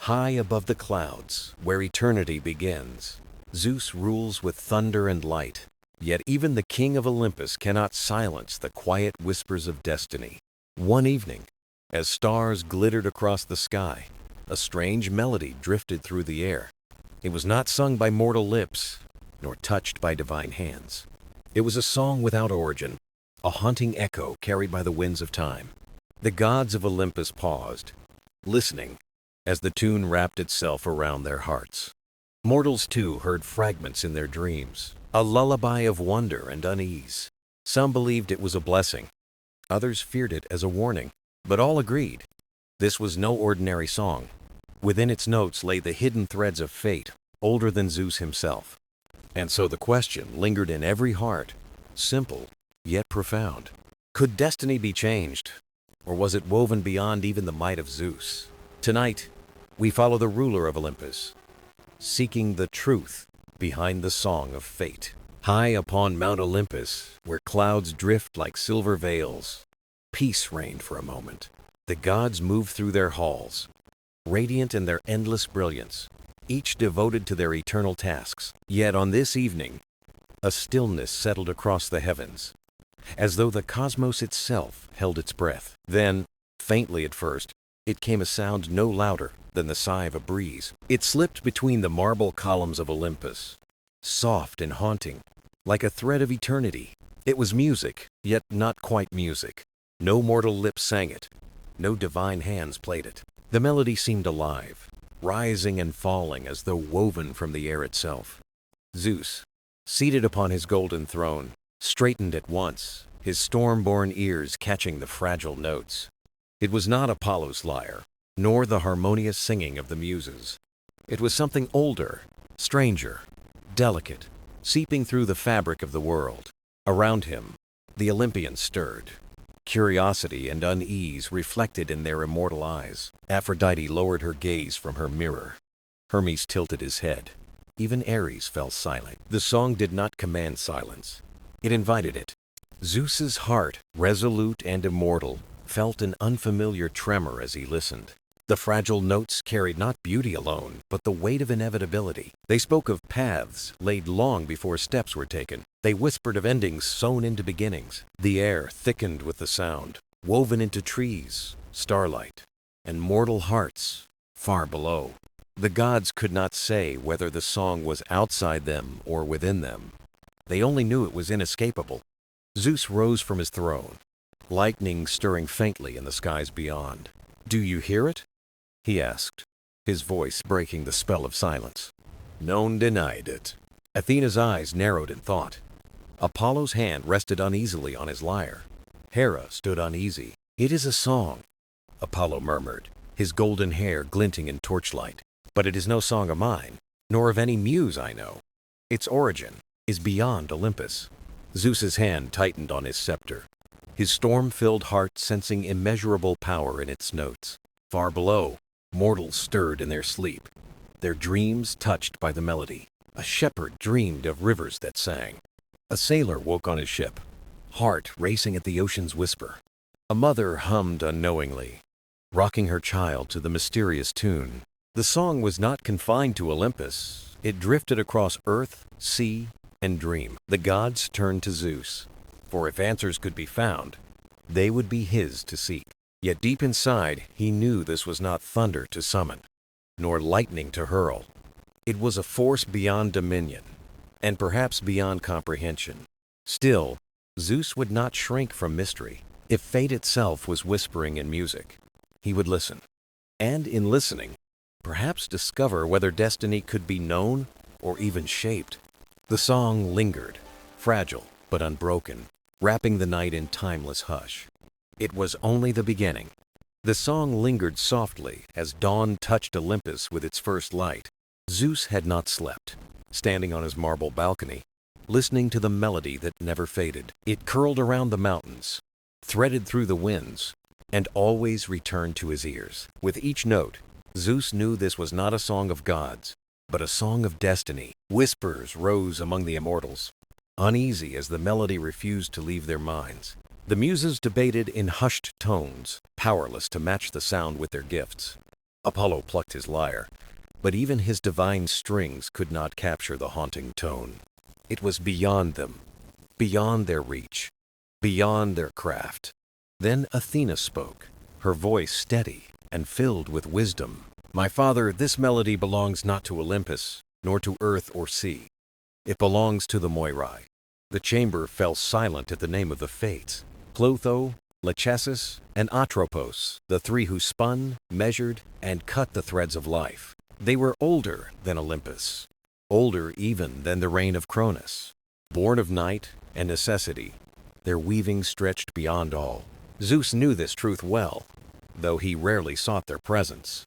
High above the clouds, where eternity begins, Zeus rules with thunder and light. Yet even the king of Olympus cannot silence the quiet whispers of destiny. One evening, as stars glittered across the sky, a strange melody drifted through the air. It was not sung by mortal lips, nor touched by divine hands. It was a song without origin, a haunting echo carried by the winds of time. The gods of Olympus paused, listening, as the tune wrapped itself around their hearts. Mortals too heard fragments in their dreams, a lullaby of wonder and unease. Some believed it was a blessing, others feared it as a warning, but all agreed this was no ordinary song. Within its notes lay the hidden threads of fate, older than Zeus himself. And so the question lingered in every heart, simple yet profound. Could destiny be changed, or was it woven beyond even the might of Zeus? Tonight, we follow the ruler of Olympus, seeking the truth behind the song of fate. High upon Mount Olympus, where clouds drift like silver veils, peace reigned for a moment. The gods moved through their halls, radiant in their endless brilliance, each devoted to their eternal tasks. Yet on this evening, a stillness settled across the heavens, as though the cosmos itself held its breath. Then, faintly at first, it came a sound no louder than the sigh of a breeze. It slipped between the marble columns of Olympus, soft and haunting, like a thread of eternity. It was music, yet not quite music. No mortal lips sang it, no divine hands played it. The melody seemed alive, rising and falling as though woven from the air itself. Zeus, seated upon his golden throne, straightened at once, his storm-born ears catching the fragile notes. It was not Apollo's lyre, nor the harmonious singing of the muses. It was something older, stranger, delicate, seeping through the fabric of the world. Around him, the Olympians stirred, curiosity and unease reflected in their immortal eyes. Aphrodite lowered her gaze from her mirror. Hermes tilted his head. Even Ares fell silent. The song did not command silence. It invited it. Zeus's heart, resolute and immortal, felt an unfamiliar tremor as he listened. The fragile notes carried not beauty alone, but the weight of inevitability. They spoke of paths laid long before steps were taken. They whispered of endings sewn into beginnings. The air thickened with the sound, woven into trees, starlight, and mortal hearts far below. The gods could not say whether the song was outside them or within them. They only knew it was inescapable. Zeus rose from his throne, lightning stirring faintly in the skies beyond. "Do you hear it?" he asked, his voice breaking the spell of silence. None denied it. Athena's eyes narrowed in thought. Apollo's hand rested uneasily on his lyre. Hera stood uneasy. "It is a song," Apollo murmured, his golden hair glinting in torchlight. "But it is no song of mine, nor of any muse I know. Its origin is beyond Olympus." Zeus's hand tightened on his scepter, his storm-filled heart sensing immeasurable power in its notes. Far below, mortals stirred in their sleep, their dreams touched by the melody. A shepherd dreamed of rivers that sang. A sailor woke on his ship, heart racing at the ocean's whisper. A mother hummed unknowingly, rocking her child to the mysterious tune. The song was not confined to Olympus. It drifted across earth, sea, and dream. The gods turned to Zeus, for if answers could be found, they would be his to seek. Yet deep inside, he knew this was not thunder to summon, nor lightning to hurl. It was a force beyond dominion, and perhaps beyond comprehension. Still, Zeus would not shrink from mystery. If fate itself was whispering in music, he would listen. And in listening, perhaps discover whether destiny could be known or even shaped. The song lingered, fragile but unbroken, wrapping the night in timeless hush. It was only the beginning. The song lingered softly as dawn touched Olympus with its first light. Zeus had not slept, standing on his marble balcony, listening to the melody that never faded. It curled around the mountains, threaded through the winds, and always returned to his ears. With each note, Zeus knew this was not a song of gods, but a song of destiny. Whispers rose among the immortals, uneasy as the melody refused to leave their minds. The muses debated in hushed tones, powerless to match the sound with their gifts. Apollo plucked his lyre, but even his divine strings could not capture the haunting tone. It was beyond them, beyond their reach, beyond their craft. Then Athena spoke, her voice steady and filled with wisdom. "My father, this melody belongs not to Olympus, nor to earth or sea. It belongs to the Moirai." The chamber fell silent at the name of the Fates. Clotho, Lachesis, and Atropos, the three who spun, measured, and cut the threads of life. They were older than Olympus, older even than the reign of Cronus. Born of night and necessity, their weaving stretched beyond all. Zeus knew this truth well, though he rarely sought their presence.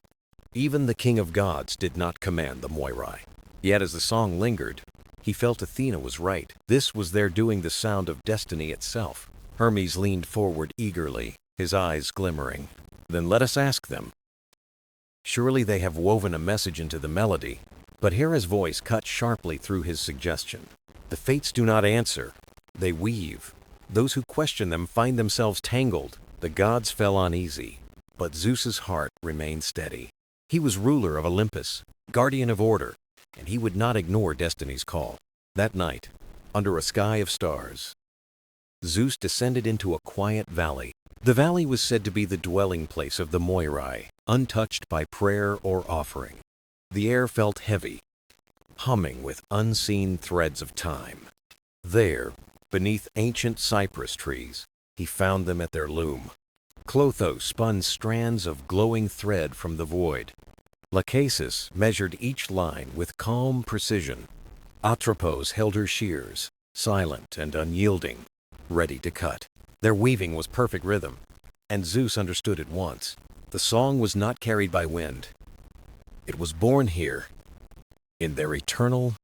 Even the king of gods did not command the Moirai. Yet as the song lingered, he felt Athena was right. This was their doing, the sound of destiny itself. Hermes leaned forward eagerly, his eyes glimmering. "Then let us ask them. Surely they have woven a message into the melody." But Hera's voice cut sharply through his suggestion. "The Fates do not answer. They weave. Those who question them find themselves tangled." The gods fell uneasy, but Zeus's heart remained steady. He was ruler of Olympus, guardian of order, and he would not ignore destiny's call. That night, under a sky of stars, Zeus descended into a quiet valley. The valley was said to be the dwelling place of the Moirai, untouched by prayer or offering. The air felt heavy, humming with unseen threads of time. There, beneath ancient cypress trees, he found them at their loom. Clotho spun strands of glowing thread from the void. Lachesis measured each line with calm precision. Atropos held her shears, silent and unyielding, ready to cut. Their weaving was perfect rhythm, and Zeus understood at once. The song was not carried by wind. It was born here, in their eternal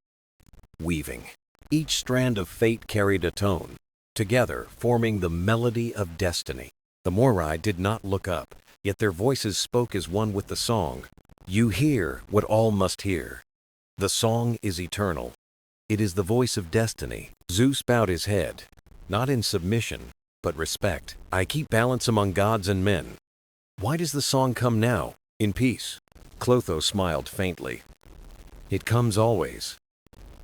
weaving. Each strand of fate carried a tone, together forming the melody of destiny. The Moirai did not look up, yet their voices spoke as one with the song. "You hear what all must hear. The song is eternal. It is the voice of destiny." Zeus bowed his head, not in submission, but respect. "I keep balance among gods and men. Why does the song come now, in peace?" Clotho smiled faintly. "It comes always.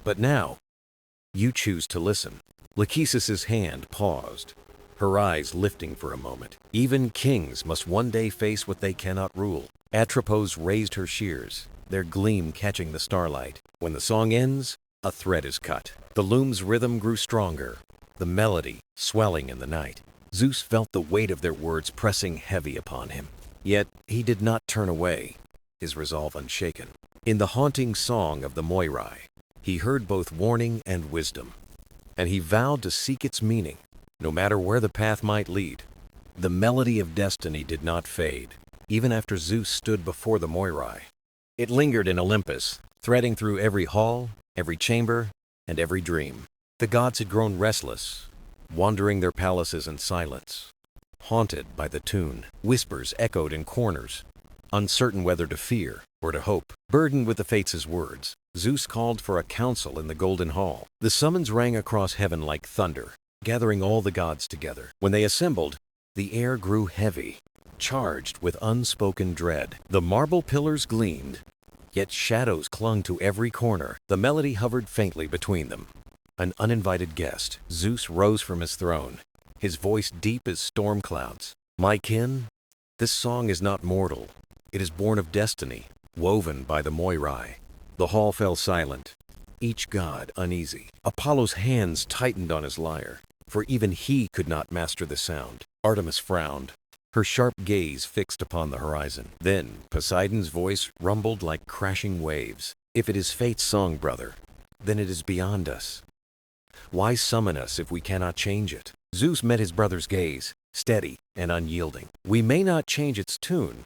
But now, you choose to listen." Lachesis's hand paused, her eyes lifting for a moment. Even kings must one day face what they cannot rule. Atropos raised her shears, their gleam catching the starlight. When the song ends, a thread is cut. The loom's rhythm grew stronger, the melody swelling in the night. Zeus felt the weight of their words pressing heavy upon him. Yet he did not turn away, his resolve unshaken. In the haunting song of the Moirai, he heard both warning and wisdom, and he vowed to seek its meaning, no matter where the path might lead. The melody of destiny did not fade, even after Zeus stood before the Moirai. It lingered in Olympus, threading through every hall, every chamber, and every dream. The gods had grown restless, wandering their palaces in silence, haunted by the tune. Whispers echoed in corners, uncertain whether to fear or to hope. Burdened with the Fates' words, Zeus called for a council in the Golden Hall. The summons rang across heaven like thunder, gathering all the gods together. When they assembled, the air grew heavy, charged with unspoken dread. The marble pillars gleamed, yet shadows clung to every corner. The melody hovered faintly between them. An uninvited guest, Zeus rose from his throne, his voice deep as storm clouds. "My kin, this song is not mortal. It is born of destiny, woven by the Moirai." The hall fell silent, each god uneasy. Apollo's hands tightened on his lyre, for even he could not master the sound. Artemis frowned, her sharp gaze fixed upon the horizon. Then Poseidon's voice rumbled like crashing waves. "If it is fate's song, brother, then it is beyond us. Why summon us if we cannot change it?" Zeus met his brother's gaze, steady and unyielding. "We may not change its tune,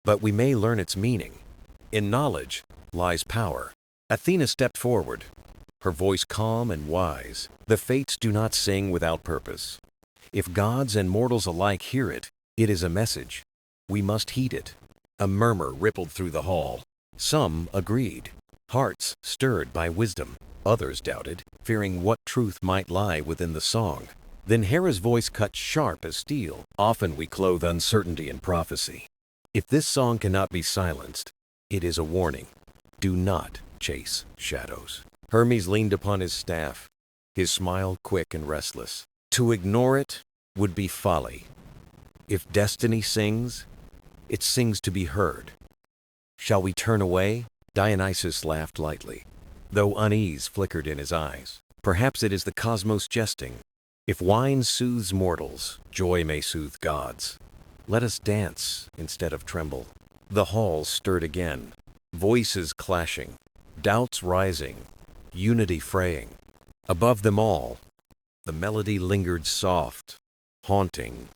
but we may learn its meaning. In knowledge lies power." Athena stepped forward, her voice calm and wise. "The Fates do not sing without purpose. If gods and mortals alike hear it, it is a message. We must heed it." A murmur rippled through the hall. Some agreed, hearts stirred by wisdom. Others doubted, fearing what truth might lie within the song. Then Hera's voice cut sharp as steel. "Often we clothe uncertainty in prophecy. If this song cannot be silenced, it is a warning. Do not chase shadows. Hermes leaned upon his staff, his smile quick and restless. To ignore it would be folly. If destiny sings, it sings to be heard. Shall we turn away? Dionysus laughed lightly, though unease flickered in his eyes. Perhaps it is the cosmos jesting. If wine soothes mortals, joy may soothe gods. Let us dance instead of tremble. The hall stirred again, voices clashing, doubts rising, unity fraying. Above them all, the melody lingered soft, haunting,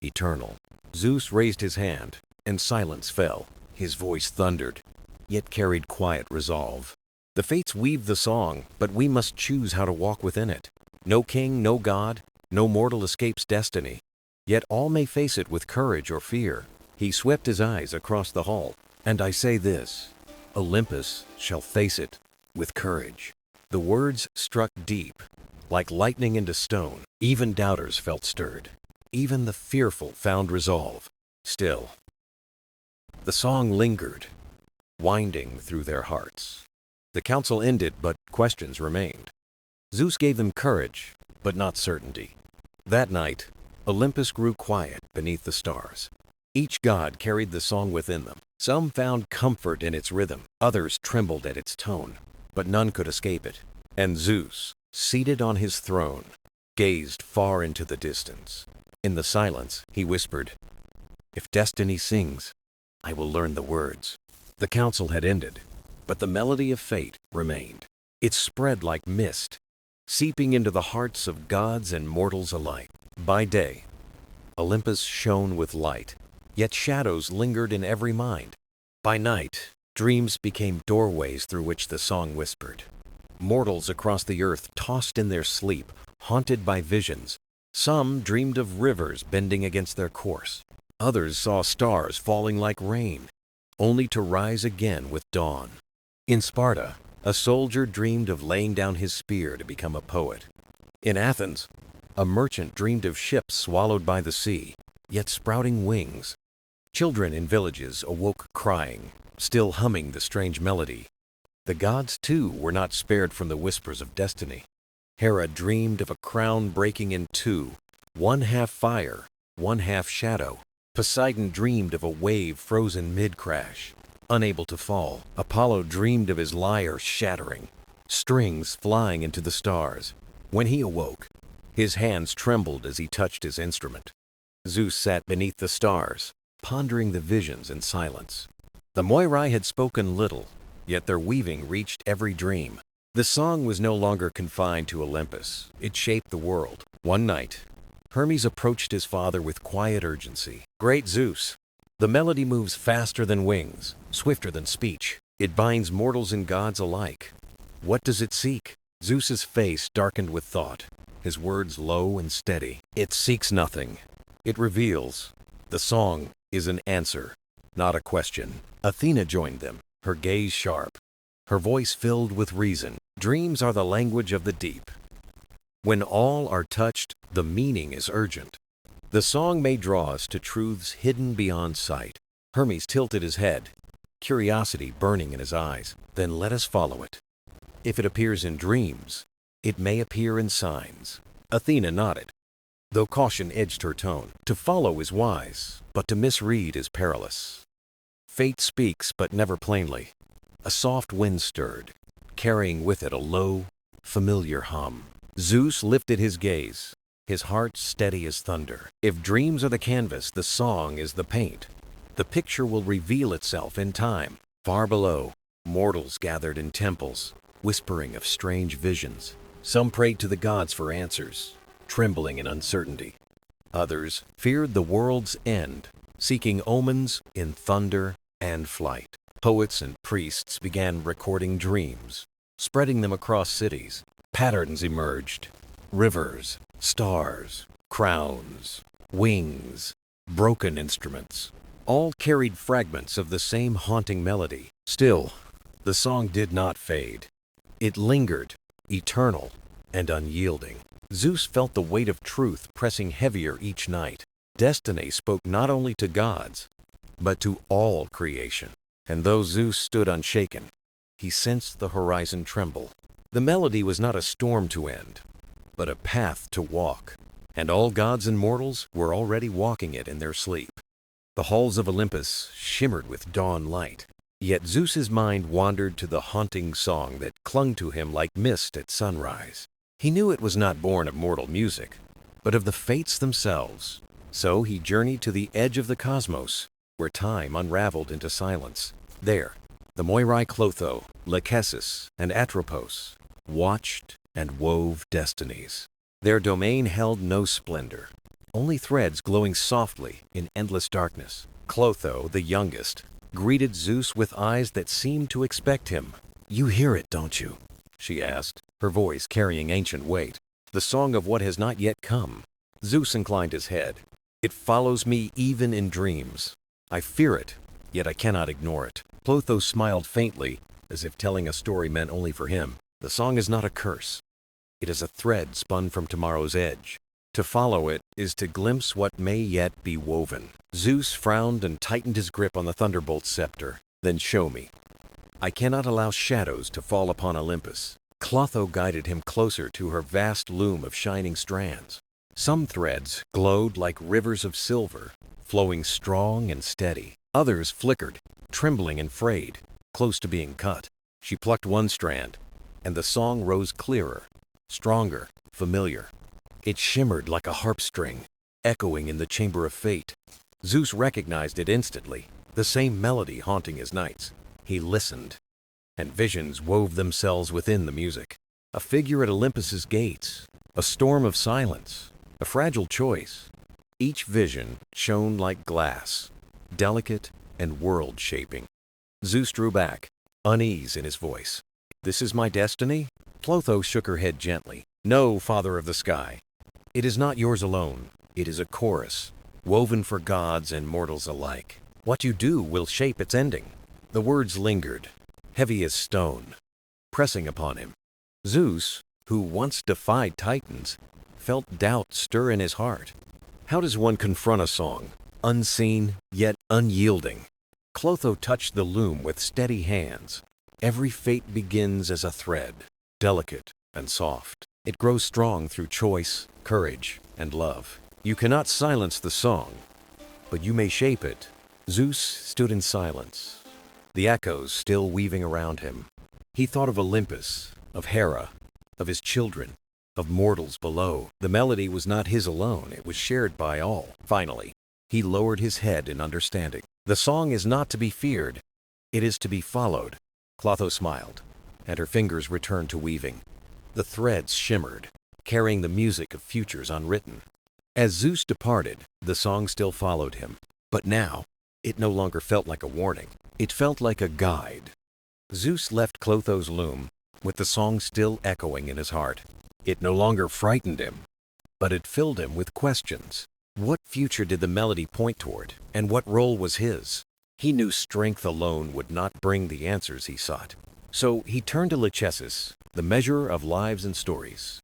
eternal. Zeus raised his hand, and silence fell. His voice thundered, yet carried quiet resolve. The fates weave the song, but we must choose how to walk within it. No king, no god, no mortal escapes destiny. Yet all may face it with courage or fear. He swept his eyes across the hall. And I say this, Olympus shall face it with courage. The words struck deep, like lightning into stone. Even doubters felt stirred. Even the fearful found resolve. Still, the song lingered, winding through their hearts. The council ended, but questions remained. Zeus gave them courage, but not certainty. That night, Olympus grew quiet beneath the stars. Each god carried the song within them. Some found comfort in its rhythm, others trembled at its tone, but none could escape it. And Zeus, seated on his throne, gazed far into the distance. In the silence, he whispered, "If destiny sings, I will learn the words." The council had ended, but the melody of fate remained. It spread like mist, seeping into the hearts of gods and mortals alike. By day, Olympus shone with light, yet shadows lingered in every mind. By night, dreams became doorways through which the song whispered. Mortals across the earth tossed in their sleep, haunted by visions. Some dreamed of rivers bending against their course. Others saw stars falling like rain, only to rise again with dawn. In Sparta, a soldier dreamed of laying down his spear to become a poet. In Athens, a merchant dreamed of ships swallowed by the sea, yet sprouting wings. Children in villages awoke crying, still humming the strange melody. The gods, too, were not spared from the whispers of destiny. Hera dreamed of a crown breaking in two, one half fire, one half shadow. Poseidon dreamed of a wave frozen mid-crash, unable to fall. Apollo dreamed of his lyre shattering, strings flying into the stars. When he awoke, his hands trembled as he touched his instrument. Zeus sat beneath the stars, pondering the visions in silence. The Moirai had spoken little, yet their weaving reached every dream. The song was no longer confined to Olympus. It shaped the world. One night, Hermes approached his father with quiet urgency. "Great Zeus, the melody moves faster than wings, swifter than speech. It binds mortals and gods alike. What does it seek?" Zeus's face darkened with thought, his words low and steady. "It seeks nothing. It reveals. The song is an answer, not a question." Athena joined them, her gaze sharp, her voice filled with reason. Dreams are the language of the deep. When all are touched, the meaning is urgent. The song may draw us to truths hidden beyond sight. Hermes tilted his head, curiosity burning in his eyes. "Then let us follow it. If it appears in dreams, it may appear in signs." Athena nodded, though caution edged her tone. To follow is wise, but to misread is perilous. Fate speaks, but never plainly. A soft wind stirred, carrying with it a low, familiar hum. Zeus lifted his gaze, his heart steady as thunder. If dreams are the canvas, the song is the paint. The picture will reveal itself in time. Far below, mortals gathered in temples, whispering of strange visions. Some prayed to the gods for answers, trembling in uncertainty. Others feared the world's end, seeking omens in thunder and flight. Poets and priests began recording dreams, spreading them across cities. Patterns emerged: rivers, stars, crowns, wings, broken instruments. All carried fragments of the same haunting melody. Still, the song did not fade. It lingered, eternal and unyielding. Zeus felt the weight of truth pressing heavier each night. Destiny spoke not only to gods, but to all creation. And though Zeus stood unshaken, he sensed the horizon tremble. The melody was not a storm to end, but a path to walk, and all gods and mortals were already walking it in their sleep. The halls of Olympus shimmered with dawn light, yet Zeus's mind wandered to the haunting song that clung to him like mist at sunrise. He knew it was not born of mortal music, but of the fates themselves. So he journeyed to the edge of the cosmos, where time unraveled into silence. There, the Moirai Clotho, Lachesis, and Atropos watched and wove destinies. Their domain held no splendor, only threads glowing softly in endless darkness. Clotho, the youngest, greeted Zeus with eyes that seemed to expect him. "You hear it, don't you?" she asked, her voice carrying ancient weight. "The song of what has not yet come." Zeus inclined his head. "It follows me even in dreams. I fear it, yet I cannot ignore it." Clotho smiled faintly, as if telling a story meant only for him. "The song is not a curse. It is a thread spun from tomorrow's edge. To follow it is to glimpse what may yet be woven." Zeus frowned and tightened his grip on the thunderbolt's scepter. "Then show me. I cannot allow shadows to fall upon Olympus." Clotho guided him closer to her vast loom of shining strands. Some threads glowed like rivers of silver, flowing strong and steady. Others flickered, trembling and frayed, close to being cut. She plucked one strand, and the song rose clearer, stronger, familiar. It shimmered like a harp string, echoing in the chamber of fate. Zeus recognized it instantly, the same melody haunting his nights. He listened, and visions wove themselves within the music. A figure at Olympus's gates, a storm of silence, a fragile choice. Each vision shone like glass, delicate and world-shaping. Zeus drew back, unease in his voice. "This is my destiny?" Clotho shook her head gently. "No, Father of the Sky. It is not yours alone. It is a chorus, woven for gods and mortals alike. What you do will shape its ending." The words lingered, heavy as stone, pressing upon him. Zeus, who once defied titans, felt doubt stir in his heart. How does one confront a song, unseen yet unyielding? Clotho touched the loom with steady hands. Every fate begins as a thread, delicate and soft. It grows strong through choice, courage, and love. You cannot silence the song, but you may shape it. Zeus stood in silence, the echoes still weaving around him. He thought of Olympus, of Hera, of his children, of mortals below. The melody was not his alone, it was shared by all. Finally, he lowered his head in understanding. The song is not to be feared, it is to be followed. Clotho smiled, and her fingers returned to weaving. The threads shimmered, carrying the music of futures unwritten. As Zeus departed, the song still followed him. But now, it no longer felt like a warning. It felt like a guide. Zeus left Clotho's loom, with the song still echoing in his heart. It no longer frightened him, but it filled him with questions. What future did the melody point toward, and what role was his? He knew strength alone would not bring the answers he sought. So he turned to Lachesis, the measurer of lives and stories.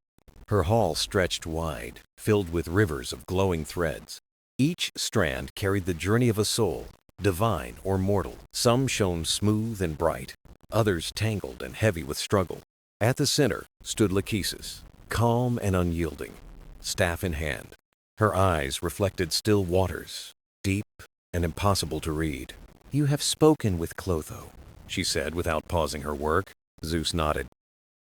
Her hall stretched wide, filled with rivers of glowing threads. Each strand carried the journey of a soul, divine or mortal. Some shone smooth and bright, others tangled and heavy with struggle. At the center stood Lachesis, calm and unyielding, staff in hand. Her eyes reflected still waters, deep and impossible to read. "You have spoken with Clotho," she said without pausing her work. Zeus nodded.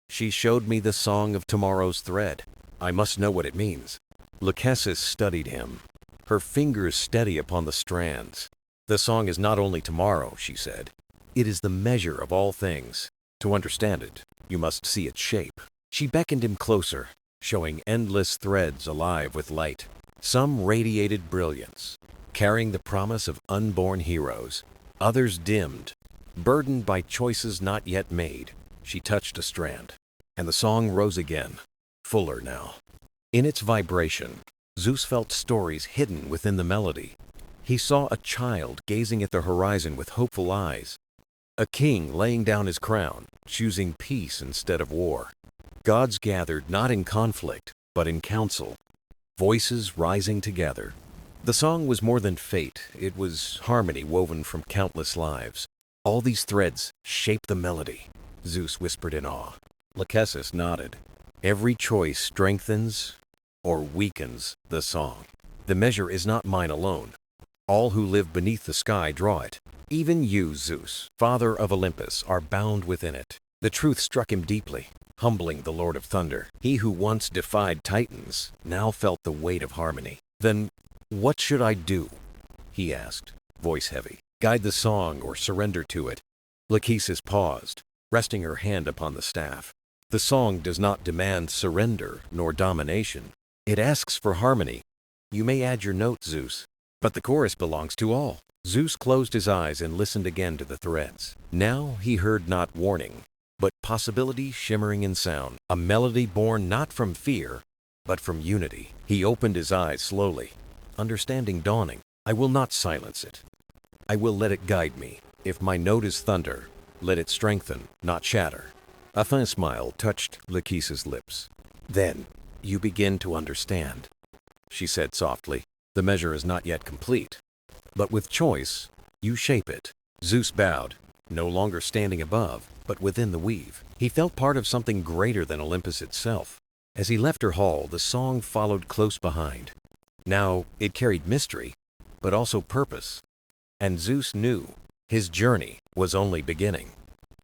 "She showed me the song of tomorrow's thread. I must know what it means." Lachesis studied him, her fingers steady upon the strands. "The song is not only tomorrow," she said. "It is the measure of all things. To understand it, you must see its shape." She beckoned him closer, showing endless threads alive with light. Some radiated brilliance, carrying the promise of unborn heroes. Others dimmed, burdened by choices not yet made. She touched a strand, and the song rose again, fuller now. In its vibration, Zeus felt stories hidden within the melody. He saw a child gazing at the horizon with hopeful eyes, a king laying down his crown, choosing peace instead of war. Gods gathered not in conflict, but in council, voices rising together. The song was more than fate, it was harmony woven from countless lives. All these threads shape the melody, Zeus whispered in awe. Lachesis nodded. Every choice strengthens or weakens the song. The measure is not mine alone. All who live beneath the sky draw it. Even you, Zeus, father of Olympus, are bound within it. The truth struck him deeply, humbling the Lord of Thunder. He who once defied Titans now felt the weight of harmony. Then, what should I do? He asked, voice heavy. Guide the song or surrender to it. Lachesis paused, resting her hand upon the staff. The song does not demand surrender nor domination. It asks for harmony. You may add your note, Zeus, but the chorus belongs to all. Zeus closed his eyes and listened again to the threads. Now he heard not warning, but possibility shimmering in sound, a melody born not from fear, but from unity. He opened his eyes slowly, understanding dawning. I will not silence it. I will let it guide me. If my note is thunder, let it strengthen, not shatter. A faint smile touched Lachesis' lips. Then you begin to understand, she said softly. The measure is not yet complete, but with choice, you shape it. Zeus bowed, no longer standing above, but within the weave. He felt part of something greater than Olympus itself. As he left her hall, the song followed close behind. Now it carried mystery, but also purpose. And Zeus knew his journey was only beginning.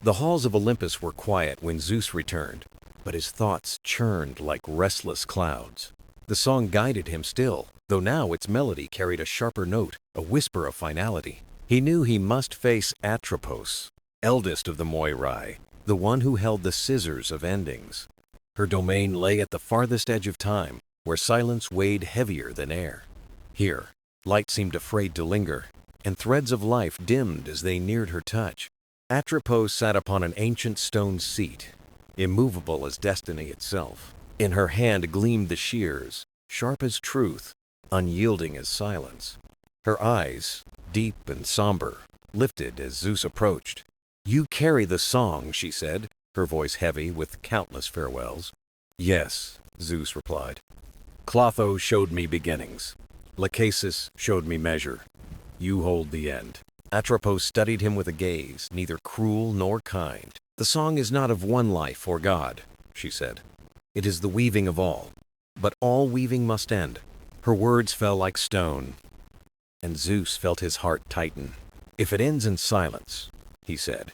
The halls of Olympus were quiet when Zeus returned, but his thoughts churned like restless clouds. The song guided him still, though now its melody carried a sharper note, a whisper of finality. He knew he must face Atropos, eldest of the Moirai, the one who held the scissors of endings. Her domain lay at the farthest edge of time, where silence weighed heavier than air. Here, light seemed afraid to linger, and threads of life dimmed as they neared her touch. Atropos sat upon an ancient stone seat, immovable as destiny itself. In her hand gleamed the shears, sharp as truth, unyielding as silence. Her eyes, deep and somber, lifted as Zeus approached. You carry the song, she said, her voice heavy with countless farewells. Yes, Zeus replied. Clotho showed me beginnings. Lachesis showed me measure. You hold the end. Atropos studied him with a gaze, neither cruel nor kind. The song is not of one life or God, she said. It is the weaving of all. But all weaving must end. Her words fell like stone, and Zeus felt his heart tighten. If it ends in silence, he said,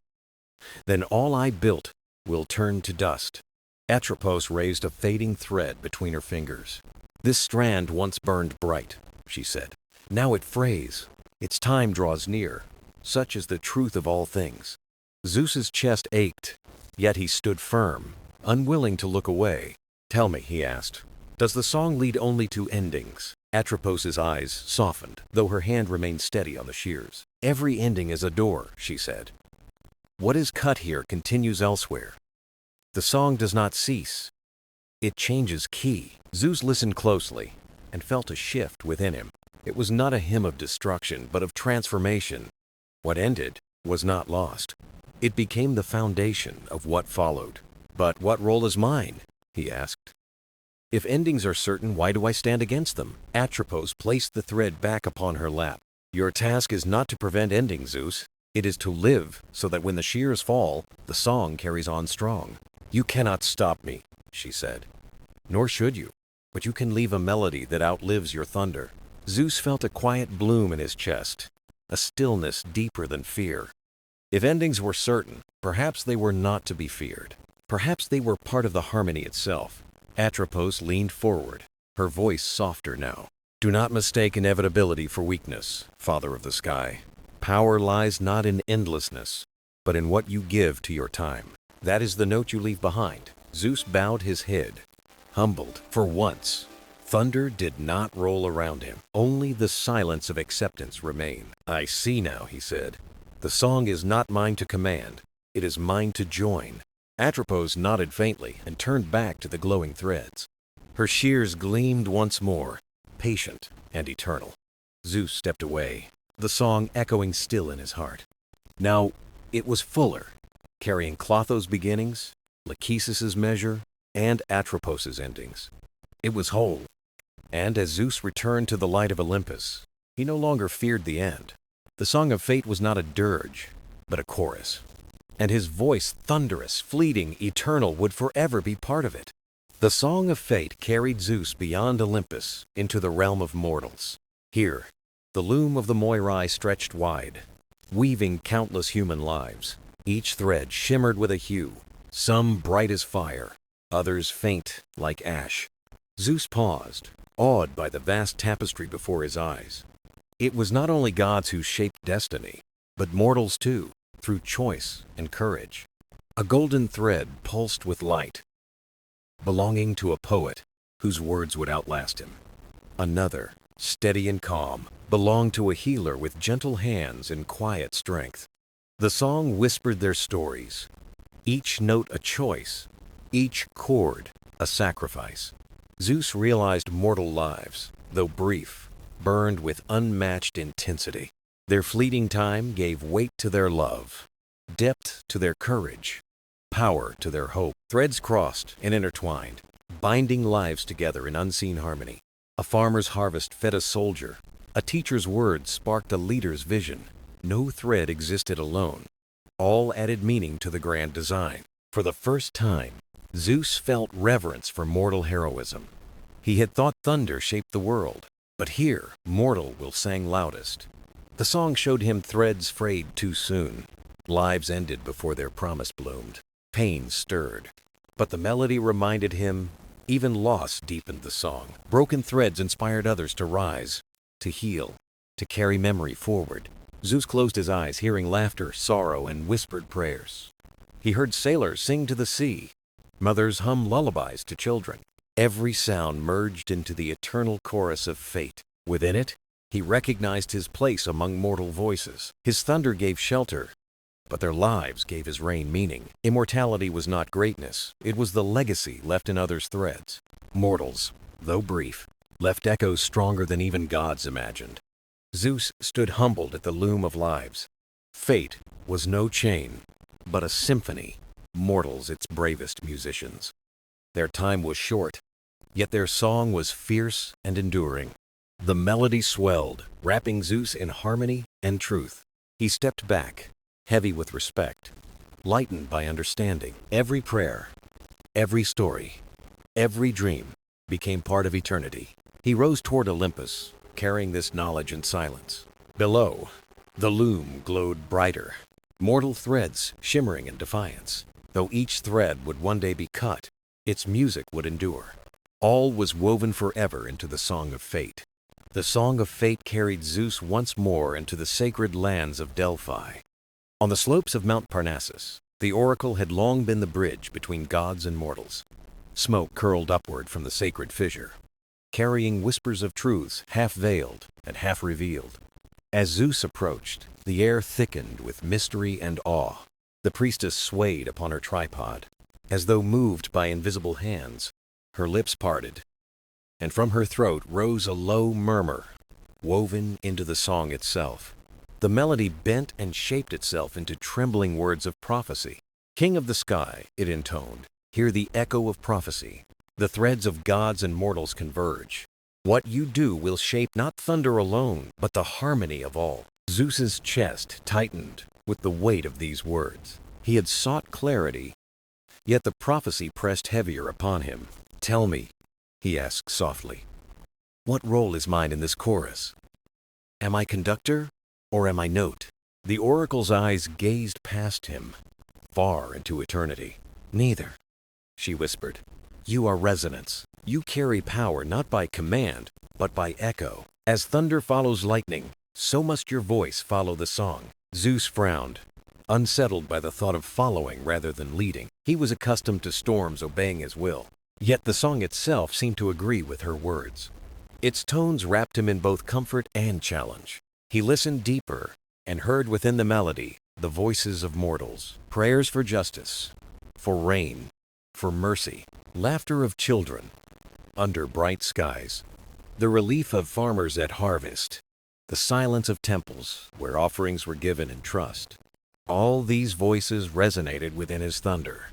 then all I built will turn to dust. Atropos raised a fading thread between her fingers. This strand once burned bright, she said. Now it frays. Its time draws near. Such is the truth of all things. Zeus's chest ached, yet he stood firm, unwilling to look away. Tell me, he asked, does the song lead only to endings? Atropos's eyes softened, though her hand remained steady on the shears. Every ending is a door, she said. What is cut here continues elsewhere. The song does not cease. It changes key. Zeus listened closely and felt a shift within him. It was not a hymn of destruction, but of transformation. What ended was not lost. It became the foundation of what followed. But what role is mine? He asked. If endings are certain, why do I stand against them? Atropos placed the thread back upon her lap. Your task is not to prevent endings, Zeus. It is to live so that when the shears fall, the song carries on strong. You cannot stop me, she said. Nor should you, but you can leave a melody that outlives your thunder. Zeus felt a quiet bloom in his chest, a stillness deeper than fear. If endings were certain, perhaps they were not to be feared. Perhaps they were part of the harmony itself. Atropos leaned forward, her voice softer now. Do not mistake inevitability for weakness, Father of the Sky. Power lies not in endlessness, but in what you give to your time. That is the note you leave behind. Zeus bowed his head, humbled. For once, thunder did not roll around him. Only the silence of acceptance remained. I see now, he said. The song is not mine to command. It is mine to join. Atropos nodded faintly and turned back to the glowing threads. Her shears gleamed once more, patient and eternal. Zeus stepped away, the song echoing still in his heart. Now, it was fuller, carrying Clotho's beginnings, Lachesis' measure, and Atropos' endings. It was whole, And as Zeus returned to the light of Olympus, he no longer feared the end. The Song of Fate was not a dirge, but a chorus. And his voice, thunderous, fleeting, eternal, would forever be part of it. The Song of Fate carried Zeus beyond Olympus into the realm of mortals. Here, the loom of the Moirai stretched wide, weaving countless human lives. Each thread shimmered with a hue, some bright as fire, others faint like ash. Zeus paused, awed by the vast tapestry before his eyes. It was not only gods who shaped destiny, but mortals too, through choice and courage. A golden thread pulsed with light, belonging to a poet whose words would outlast him. Another, steady and calm, belonged to a healer with gentle hands and quiet strength. The song whispered their stories, each note a choice, each chord a sacrifice. Zeus realized mortal lives, though brief, burned with unmatched intensity. Their fleeting time gave weight to their love, depth to their courage, power to their hope. Threads crossed and intertwined, binding lives together in unseen harmony. A farmer's harvest fed a soldier. A teacher's words sparked a leader's vision. No thread existed alone. All added meaning to the grand design. For the first time, Zeus felt reverence for mortal heroism. He had thought thunder shaped the world, but here, mortal will sang loudest. The song showed him threads frayed too soon. Lives ended before their promise bloomed. Pain stirred, but the melody reminded him even loss deepened the song. Broken threads inspired others to rise, to heal, to carry memory forward. Zeus closed his eyes, hearing laughter, sorrow, and whispered prayers. He heard sailors sing to the sea, mothers hum lullabies to children. Every sound merged into the eternal chorus of fate. Within it, he recognized his place among mortal voices. His thunder gave shelter, but their lives gave his reign meaning. Immortality was not greatness, it was the legacy left in others' threads. Mortals, though brief, left echoes stronger than even gods imagined. Zeus stood humbled at the loom of lives. Fate was no chain, but a symphony, mortals its bravest musicians. Their time was short, yet their song was fierce and enduring. The melody swelled, wrapping Zeus in harmony and truth. He stepped back, heavy with respect, lightened by understanding. Every prayer, every story, every dream became part of eternity. He rose toward Olympus, carrying this knowledge in silence. Below, the loom glowed brighter, mortal threads shimmering in defiance. Though each thread would one day be cut, its music would endure. All was woven forever into the Song of Fate. The Song of Fate carried Zeus once more into the sacred lands of Delphi. On the slopes of Mount Parnassus, the oracle had long been the bridge between gods and mortals. Smoke curled upward from the sacred fissure, carrying whispers of truths half veiled and half revealed. As Zeus approached, the air thickened with mystery and awe. The priestess swayed upon her tripod, as though moved by invisible hands. Her lips parted, and from her throat rose a low murmur, woven into the song itself. The melody bent and shaped itself into trembling words of prophecy. King of the sky, it intoned, hear the echo of prophecy. The threads of gods and mortals converge. What you do will shape not thunder alone, but the harmony of all. Zeus's chest tightened with the weight of these words. He had sought clarity, yet the prophecy pressed heavier upon him. Tell me, he asked softly, what role is mine in this chorus? Am I conductor, or am I note? The oracle's eyes gazed past him, far into eternity. Neither, she whispered. You are resonance. You carry power not by command, but by echo. As thunder follows lightning, so must your voice follow the song. Zeus frowned, unsettled by the thought of following rather than leading. He was accustomed to storms obeying his will. Yet the song itself seemed to agree with her words. Its tones wrapped him in both comfort and challenge. He listened deeper and heard within the melody the voices of mortals, prayers for justice, for rain, for mercy, laughter of children under bright skies, the relief of farmers at harvest, the silence of temples where offerings were given in trust. All these voices resonated within his thunder.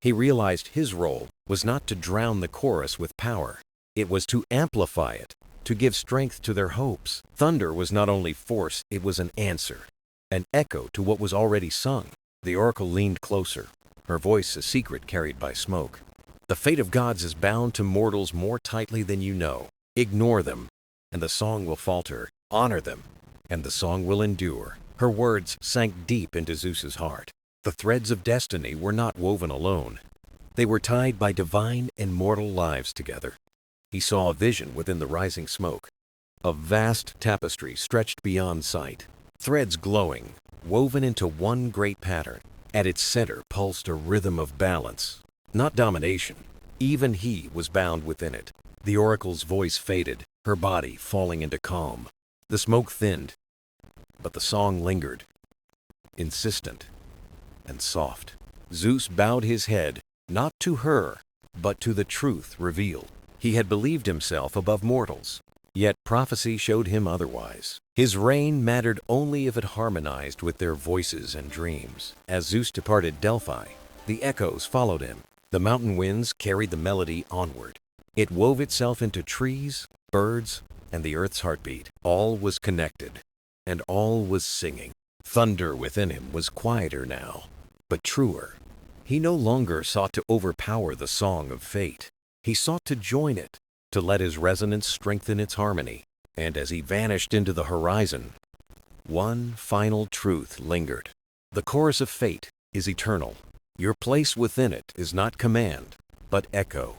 He realized his role was not to drown the chorus with power, It was to amplify it, to give strength to their hopes. Thunder was not only force, it was an answer, an echo to what was already sung. The oracle leaned closer, her voice a secret carried by smoke. The fate of gods is bound to mortals more tightly than you know. Ignore them, and the song will falter. Honor them, and the song will endure. Her words sank deep into Zeus's heart. The threads of destiny were not woven alone. They were tied by divine and mortal lives together. He saw a vision within the rising smoke. A vast tapestry stretched beyond sight, threads glowing, woven into one great pattern. At its center pulsed a rhythm of balance, not domination. Even he was bound within it. The oracle's voice faded, her body falling into calm. The smoke thinned, but the song lingered, insistent and soft. Zeus bowed his head, not to her, but to the truth revealed. He had believed himself above mortals, yet prophecy showed him otherwise. His reign mattered only if it harmonized with their voices and dreams. As Zeus departed Delphi, the echoes followed him. The mountain winds carried the melody onward. It wove itself into trees, birds, and the earth's heartbeat. All was connected, and all was singing. Thunder within him was quieter now, but truer. He no longer sought to overpower the song of fate. He sought to join it, to let his resonance strengthen its harmony. And as he vanished into the horizon, one final truth lingered. The chorus of fate is eternal. Your place within it is not command, but echo.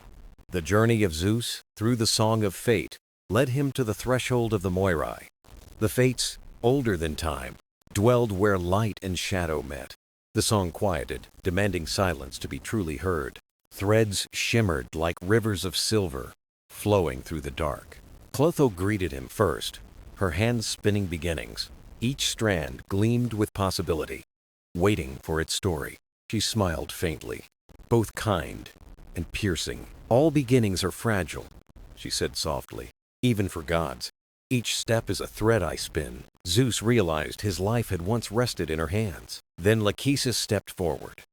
The journey of Zeus through the song of fate led him to the threshold of the Moirai. The fates, older than time, dwelled where light and shadow met. The song quieted, demanding silence to be truly heard. Threads shimmered like rivers of silver, flowing through the dark. Clotho greeted him first, her hands spinning beginnings. Each strand gleamed with possibility, waiting for its story. She smiled faintly, both kind and piercing. All beginnings are fragile, she said softly, even for gods. Each step is a thread I spin. Zeus realized his life had once rested in her hands. Then Lachesis stepped forward,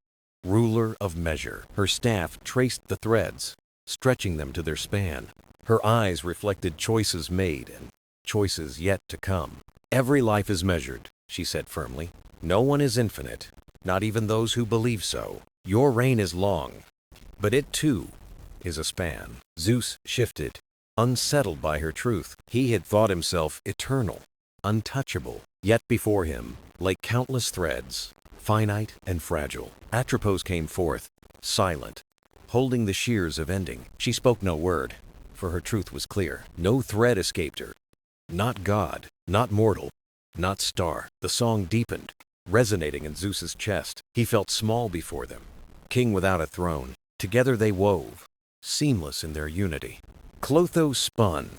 ruler of measure. Her staff traced the threads, stretching them to their span. Her eyes reflected choices made and choices yet to come. Every life is measured, she said firmly. No one is infinite, not even those who believe so. Your reign is long, but it too is a span. Zeus shifted, unsettled by her truth. He had thought himself eternal, untouchable. Yet before him lay countless threads, finite and fragile. Atropos came forth, silent, holding the shears of ending. She spoke no word, for her truth was clear. No thread escaped her. Not God, not mortal, not star. The song deepened, resonating in Zeus's chest. He felt small before them, king without a throne. Together they wove, seamless in their unity. Clotho spun,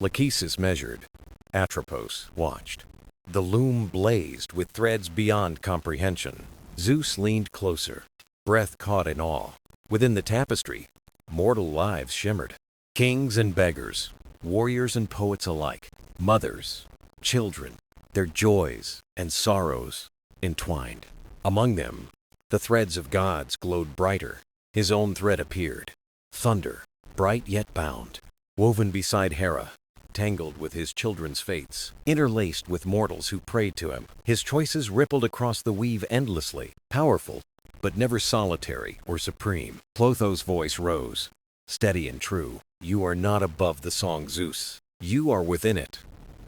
Lachesis measured, Atropos watched. The loom blazed with threads beyond comprehension. Zeus leaned closer, breath caught in awe. Within the tapestry, mortal lives shimmered. Kings and beggars, warriors and poets alike, mothers, children, their joys and sorrows entwined. Among them, the threads of gods glowed brighter. His own thread appeared, thunder, bright yet bound, woven beside Hera, tangled with his children's fates, interlaced with mortals who prayed to him. His choices rippled across the weave endlessly, powerful, but never solitary or supreme. Clotho's voice rose, steady and true. You are not above the song, Zeus. You are within it,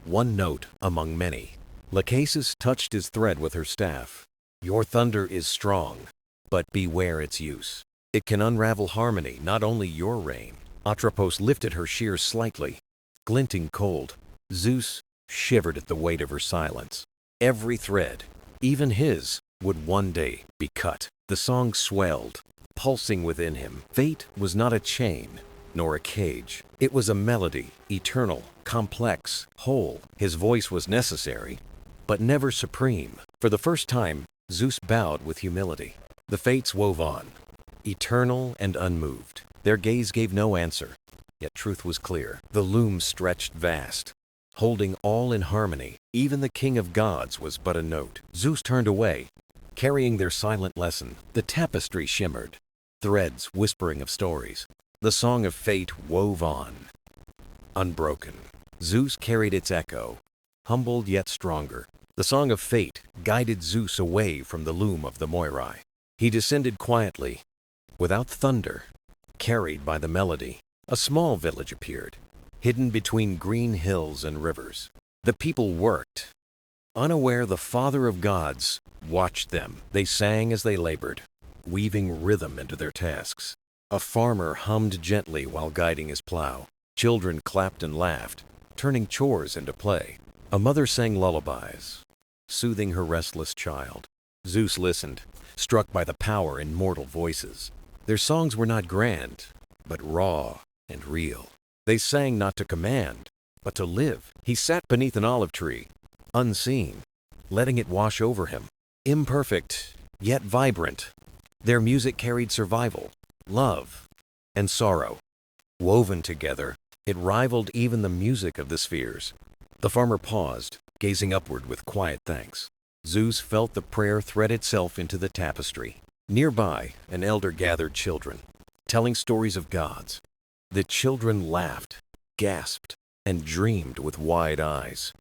one note among many. Lachesis touched his thread with her staff. Your thunder is strong, but beware its use. It can unravel harmony, not only your reign. Atropos lifted her shears slightly, glinting cold. Zeus shivered at the weight of her silence. Every thread, even his, would one day be cut. The song swelled, pulsing within him. Fate was not a chain, nor a cage. It was a melody, eternal, complex, whole. His voice was necessary, but never supreme. For the first time, Zeus bowed with humility. The fates wove on, eternal and unmoved. Their gaze gave no answer, yet truth was clear. The loom stretched vast, holding all in harmony. Even the king of gods was but a note. Zeus turned away, carrying their silent lesson. The tapestry shimmered, threads whispering of stories. The song of fate wove on, unbroken. Zeus carried its echo, humbled yet stronger. The song of fate guided Zeus away from the loom of the Moirai. He descended quietly, without thunder, carried by the melody. A small village appeared, hidden between green hills and rivers. The people worked. Unaware, the Father of Gods watched them. They sang as they labored, weaving rhythm into their tasks. A farmer hummed gently while guiding his plow. Children clapped and laughed, turning chores into play. A mother sang lullabies, soothing her restless child. Zeus listened, struck by the power in mortal voices. Their songs were not grand, but raw and real. They sang not to command, but to live. He sat beneath an olive tree, unseen, letting it wash over him. Imperfect, yet vibrant, their music carried survival, love, and sorrow. Woven together, it rivaled even the music of the spheres. The farmer paused, gazing upward with quiet thanks. Zeus felt the prayer thread itself into the tapestry. Nearby, an elder gathered children, telling stories of gods. The children laughed, gasped, and dreamed with wide eyes.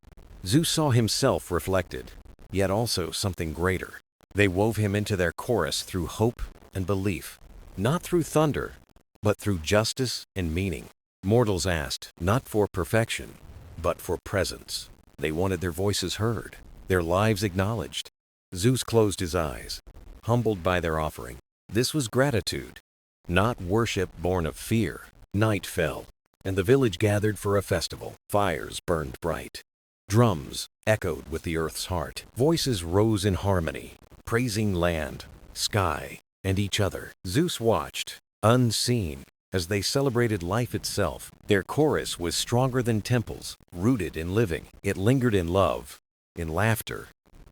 Zeus saw himself reflected, yet also something greater. They wove him into their chorus through hope and belief, not through thunder, but through justice and meaning. Mortals asked, not for perfection, but for presence. They wanted their voices heard, their lives acknowledged. Zeus closed his eyes, humbled by their offering. This was gratitude, not worship born of fear. Night fell, and the village gathered for a festival. Fires burned bright. Drums echoed with the earth's heart. Voices rose in harmony, praising land, sky, and each other. Zeus watched, unseen, as they celebrated life itself. Their chorus was stronger than temples, rooted in living. It lingered in love, in laughter,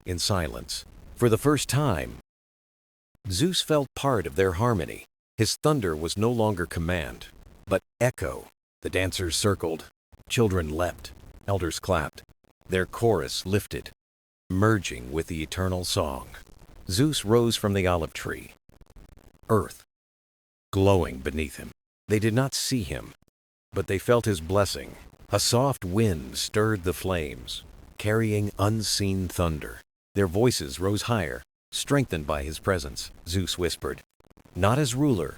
in silence. For the first time, Zeus felt part of their harmony. His thunder was no longer command, but echo. The dancers circled, children leapt, elders clapped. Their chorus lifted, merging with the eternal song. Zeus rose from the olive tree, earth glowing beneath him. They did not see him, but they felt his blessing. A soft wind stirred the flames, carrying unseen thunder. Their voices rose higher, strengthened by his presence. Zeus whispered, not as ruler,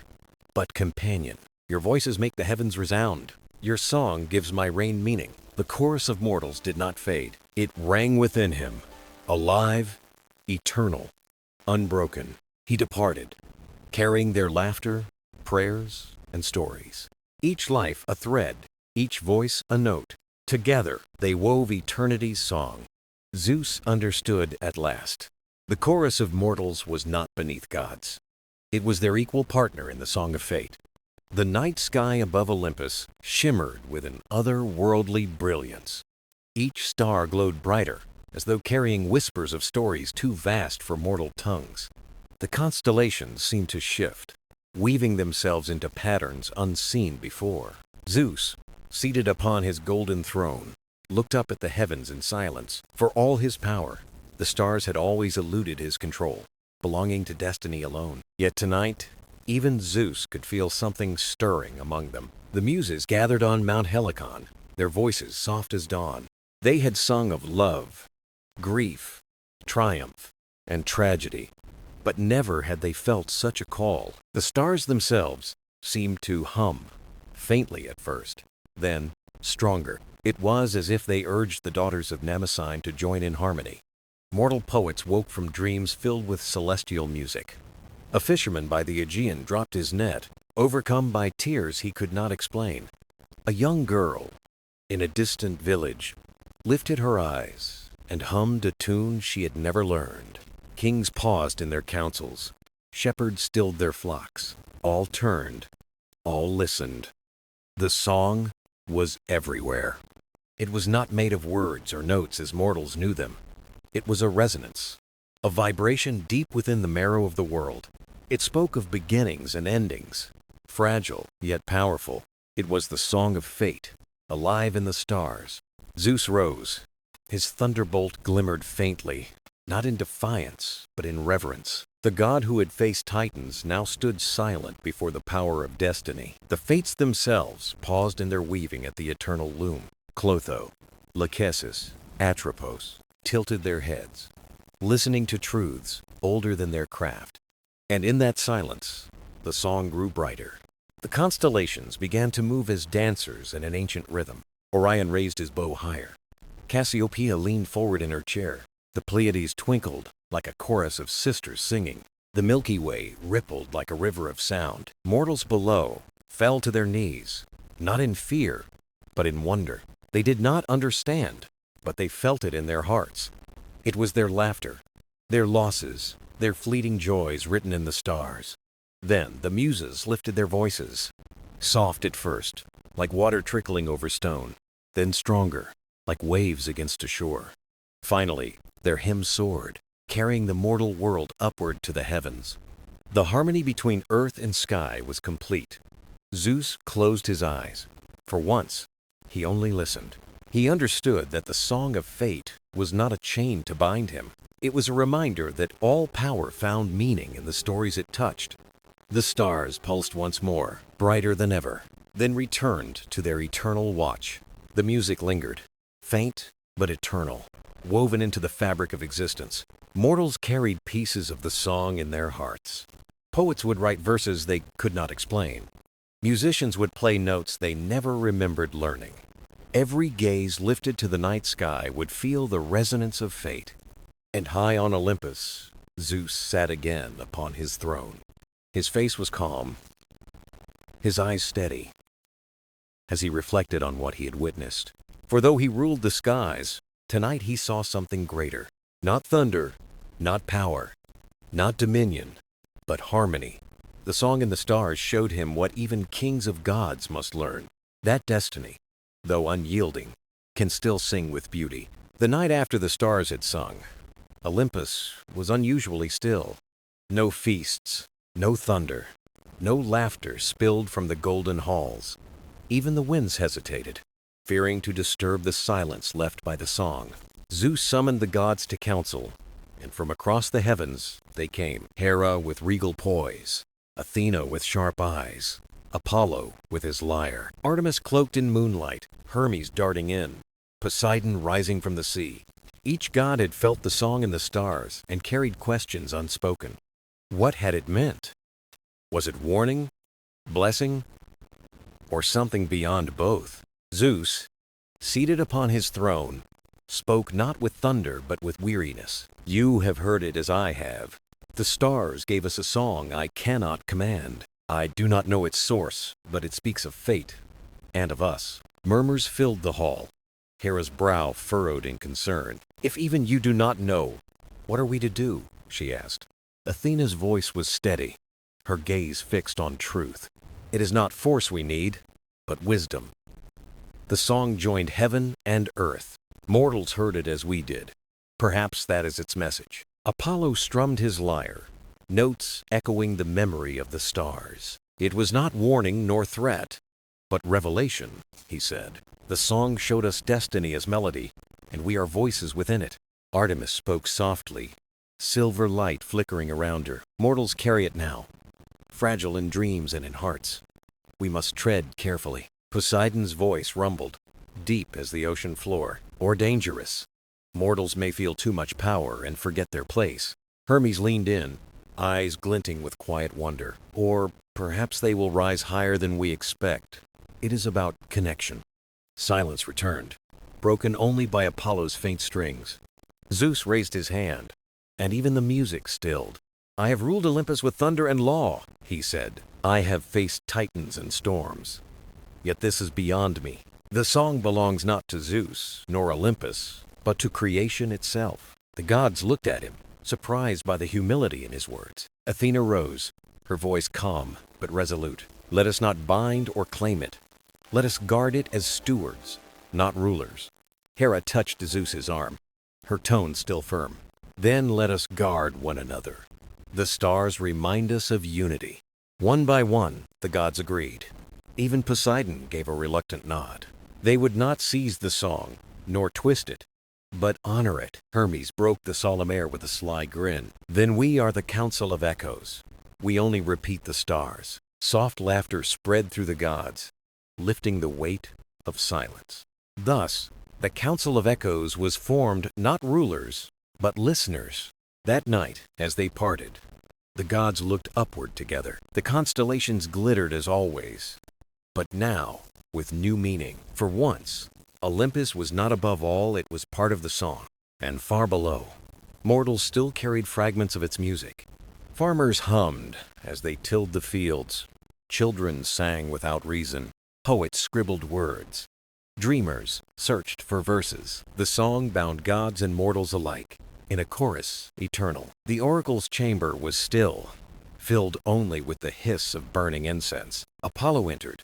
but companion. Your voices make the heavens resound. Your song gives my reign meaning. The chorus of mortals did not fade. It rang within him, alive, eternal, unbroken. He departed, carrying their laughter, prayers, and stories. Each life a thread, each voice a note. Together they wove eternity's song. Zeus understood at last. The chorus of mortals was not beneath gods. It was their equal partner in the song of fate. The night sky above Olympus shimmered with an otherworldly brilliance. Each star glowed brighter, as though carrying whispers of stories too vast for mortal tongues. The constellations seemed to shift, weaving themselves into patterns unseen before. Zeus, seated upon his golden throne, looked up at the heavens in silence. For all his power, the stars had always eluded his control, belonging to destiny alone. Yet tonight, even Zeus could feel something stirring among them. The Muses gathered on Mount Helicon, their voices soft as dawn. They had sung of love, grief, triumph, and tragedy, but never had they felt such a call. The stars themselves seemed to hum, faintly at first, then stronger. It was as if they urged the daughters of Mnemosyne to join in harmony. Mortal poets woke from dreams filled with celestial music. A fisherman by the Aegean dropped his net, overcome by tears he could not explain. A young girl, in a distant village, lifted her eyes and hummed a tune she had never learned. Kings paused in their councils. Shepherds stilled their flocks. All turned. All listened. The song was everywhere. It was not made of words or notes as mortals knew them. It was a resonance, a vibration deep within the marrow of the world. It spoke of beginnings and endings, fragile yet powerful. It was the song of fate, alive in the stars. Zeus rose. His thunderbolt glimmered faintly, not in defiance, but in reverence. The god who had faced Titans now stood silent before the power of destiny. The fates themselves paused in their weaving at the eternal loom. Clotho, Lachesis, Atropos tilted their heads, listening to truths older than their craft. And in that silence, the song grew brighter. The constellations began to move as dancers in an ancient rhythm. Orion raised his bow higher. Cassiopeia leaned forward in her chair. The Pleiades twinkled like a chorus of sisters singing. The Milky Way rippled like a river of sound. Mortals below fell to their knees, not in fear, but in wonder. They did not understand, but they felt it in their hearts. It was their laughter, their losses, their fleeting joys written in the stars. Then the muses lifted their voices, soft at first, like water trickling over stone, then stronger, like waves against a shore. Finally, their hymn soared, carrying the mortal world upward to the heavens. The harmony between earth and sky was complete. Zeus closed his eyes. For once, he only listened. He understood that the song of fate was not a chain to bind him. It was a reminder that all power found meaning in the stories it touched. The stars pulsed once more, brighter than ever, then returned to their eternal watch. The music lingered, faint but eternal, woven into the fabric of existence. Mortals carried pieces of the song in their hearts. Poets would write verses they could not explain. Musicians would play notes they never remembered learning. Every gaze lifted to the night sky would feel the resonance of fate. And high on Olympus, Zeus sat again upon his throne. His face was calm, his eyes steady, as he reflected on what he had witnessed. For though he ruled the skies, tonight he saw something greater. Not thunder, not power, not dominion, but harmony. The song in the stars showed him what even kings of gods must learn. That destiny, though unyielding, can still sing with beauty. The night after the stars had sung, Olympus was unusually still. No feasts, no thunder, no laughter spilled from the golden halls. Even the winds hesitated, fearing to disturb the silence left by the song. Zeus summoned the gods to council, and from across the heavens they came. Hera with regal poise, Athena with sharp eyes, Apollo with his lyre, Artemis cloaked in moonlight, Hermes darting in, Poseidon rising from the sea. Each god had felt the song in the stars and carried questions unspoken. What had it meant? Was it warning, blessing, or something beyond both? Zeus, seated upon his throne, spoke not with thunder but with weariness. You have heard it as I have. The stars gave us a song I cannot command. I do not know its source, but it speaks of fate and of us. Murmurs filled the hall. Hera's brow furrowed in concern. If even you do not know, what are we to do? She asked. Athena's voice was steady, her gaze fixed on truth. It is not force we need, but wisdom. The song joined heaven and earth. Mortals heard it as we did. Perhaps that is its message. Apollo strummed his lyre, notes echoing the memory of the stars. It was not warning nor threat, but revelation, he said. The song showed us destiny as melody, and we are voices within it. Artemis spoke softly, silver light flickering around her. Mortals carry it now, fragile in dreams and in hearts. We must tread carefully. Poseidon's voice rumbled, deep as the ocean floor. Or dangerous. Mortals may feel too much power and forget their place. Hermes leaned in, eyes glinting with quiet wonder. Or perhaps they will rise higher than we expect. It is about connection. Silence returned, broken only by Apollo's faint strings. Zeus raised his hand, and even the music stilled. I have ruled Olympus with thunder and law, he said. I have faced titans and storms. Yet this is beyond me. The song belongs not to Zeus, nor Olympus, but to creation itself. The gods looked at him, surprised by the humility in his words. Athena rose, her voice calm but resolute. Let us not bind or claim it. Let us guard it as stewards, not rulers. Hera touched Zeus's arm, her tone still firm. Then let us guard one another. The stars remind us of unity. One by one, the gods agreed. Even Poseidon gave a reluctant nod. They would not seize the song, nor twist it, But honor it. Hermes broke the solemn air with a sly grin. Then we are the council of echoes. We only repeat the stars. Soft laughter spread through the gods, lifting the weight of silence. Thus, the council of echoes was formed not rulers, but listeners. That night, as they parted, the gods looked upward together. The constellations glittered as always, but now with new meaning. For once, Olympus was not above all, it was part of the song. And far below, mortals still carried fragments of its music. Farmers hummed as they tilled the fields. Children sang without reason. Poets scribbled words. Dreamers searched for verses. The song bound gods and mortals alike in a chorus eternal. The oracle's chamber was still, filled only with the hiss of burning incense. Apollo entered,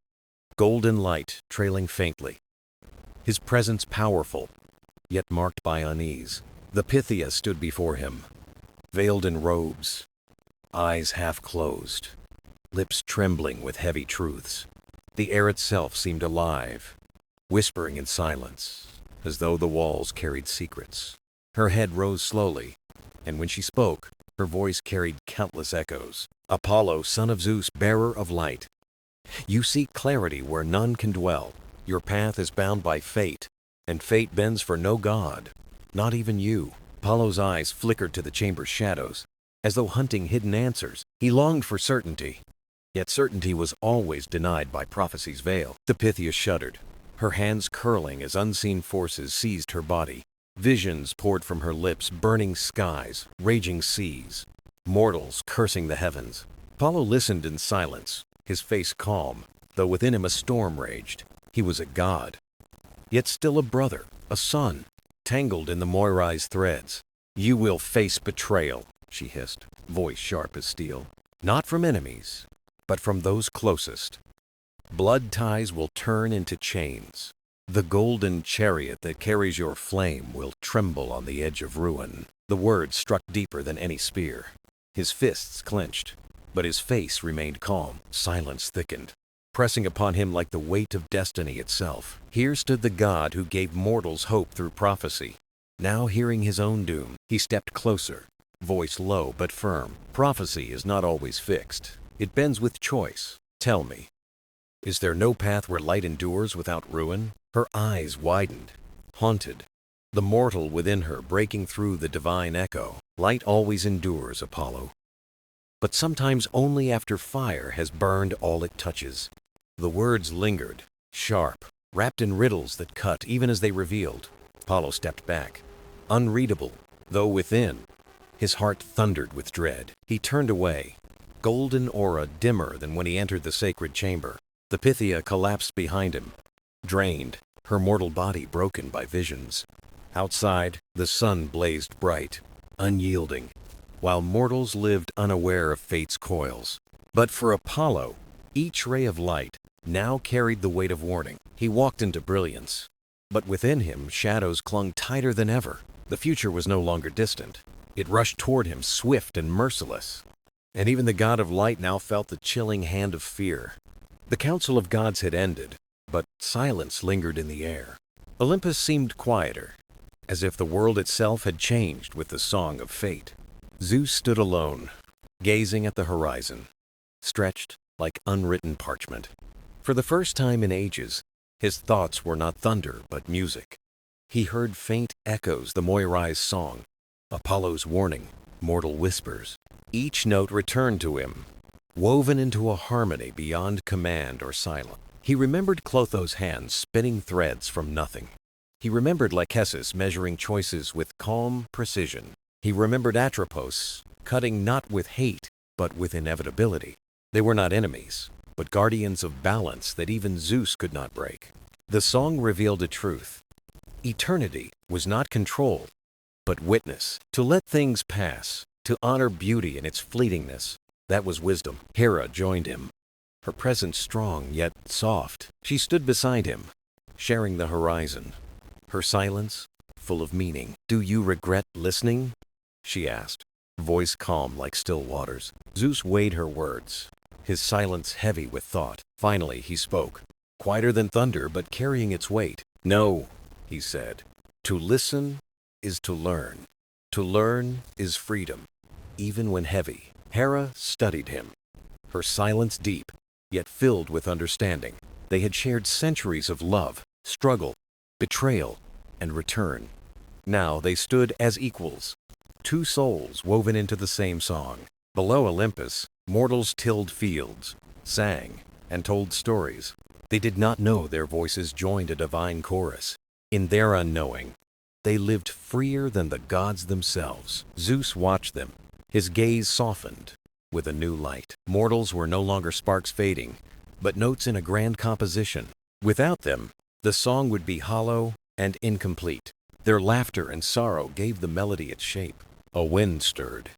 golden light trailing faintly. His presence powerful, yet marked by unease. The Pythia stood before him, veiled in robes, eyes half closed, lips trembling with heavy truths. The air itself seemed alive, whispering in silence, as though the walls carried secrets. Her head rose slowly, and when she spoke, her voice carried countless echoes. Apollo, son of Zeus, bearer of light, you seek clarity where none can dwell. Your path is bound by fate, and fate bends for no god, not even you. Apollo's eyes flickered to the chamber's shadows, as though hunting hidden answers. He longed for certainty, yet certainty was always denied by prophecy's veil. The Pythia shuddered, her hands curling as unseen forces seized her body. Visions poured from her lips, burning skies, raging seas, mortals cursing the heavens. Apollo listened in silence, his face calm, though within him a storm raged. He was a god, yet still a brother, a son, tangled in the Moirai's threads. You will face betrayal, she hissed, voice sharp as steel. Not from enemies, but from those closest. Blood ties will turn into chains. The golden chariot that carries your flame will tremble on the edge of ruin. The words struck deeper than any spear. His fists clenched, but his face remained calm. Silence thickened, pressing upon him like the weight of destiny itself. Here stood the god who gave mortals hope through prophecy. Now hearing his own doom, he stepped closer, voice low but firm. Prophecy is not always fixed. It bends with choice. Tell me, is there no path where light endures without ruin? Her eyes widened, haunted, the mortal within her breaking through the divine echo. Light always endures, Apollo, but sometimes only after fire has burned all it touches. The words lingered, sharp, wrapped in riddles that cut even as they revealed. Apollo stepped back, unreadable, though within, his heart thundered with dread. He turned away, golden aura dimmer than when he entered the sacred chamber. The Pythia collapsed behind him, drained, her mortal body broken by visions. Outside, the sun blazed bright, unyielding, while mortals lived unaware of fate's coils. But for Apollo, each ray of light now carried the weight of warning. He walked into brilliance, but within him shadows clung tighter than ever. The future was no longer distant. It rushed toward him, swift and merciless. And even the god of light now felt the chilling hand of fear. The council of gods had ended, but silence lingered in the air. Olympus seemed quieter, as if the world itself had changed with the song of fate. Zeus stood alone, gazing at the horizon, stretched like unwritten parchment. For the first time in ages, his thoughts were not thunder but music. He heard faint echoes, the Moirai's song, Apollo's warning, mortal whispers. Each note returned to him, woven into a harmony beyond command or silence. He remembered Clotho's hands spinning threads from nothing. He remembered Lachesis measuring choices with calm precision. He remembered Atropos cutting not with hate, but with inevitability. They were not enemies, but guardians of balance that even Zeus could not break. The song revealed a truth. Eternity was not control, but witness. To let things pass, to honor beauty in its fleetingness, that was wisdom. Hera joined him, her presence strong yet soft. She stood beside him, sharing the horizon, her silence full of meaning. Do you regret listening? She asked, voice calm like still waters. Zeus weighed her words, his silence heavy with thought. Finally he spoke, quieter than thunder but carrying its weight. No, he said, to listen is to learn. To learn is freedom, even when heavy. Hera studied him, her silence deep, yet filled with understanding. They had shared centuries of love, struggle, betrayal, and return. Now they stood as equals, two souls woven into the same song. Below Olympus, mortals tilled fields, sang, and told stories. They did not know their voices joined a divine chorus. In their unknowing, they lived freer than the gods themselves. Zeus watched them, his gaze softened with a new light. Mortals were no longer sparks fading, but notes in a grand composition. Without them, the song would be hollow and incomplete. Their laughter and sorrow gave the melody its shape. A wind stirred,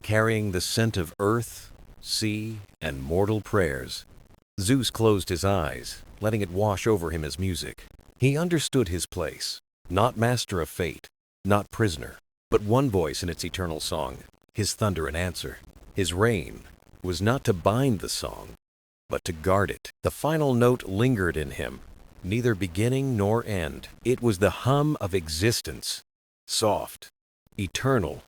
carrying the scent of earth, sea, and mortal prayers. Zeus closed his eyes, letting it wash over him as music. He understood his place, not master of fate, not prisoner, but one voice in its eternal song, his thunder and answer. His reign was not to bind the song, but to guard it. The final note lingered in him, neither beginning nor end. It was the hum of existence, soft, eternal,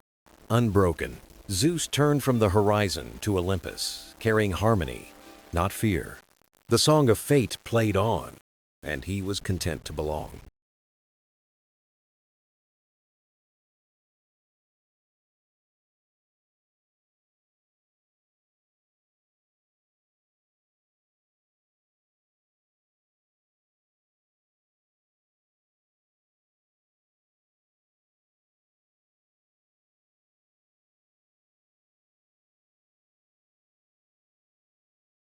unbroken. Zeus turned from the horizon to Olympus, carrying harmony, not fear. The song of fate played on, and he was content to belong.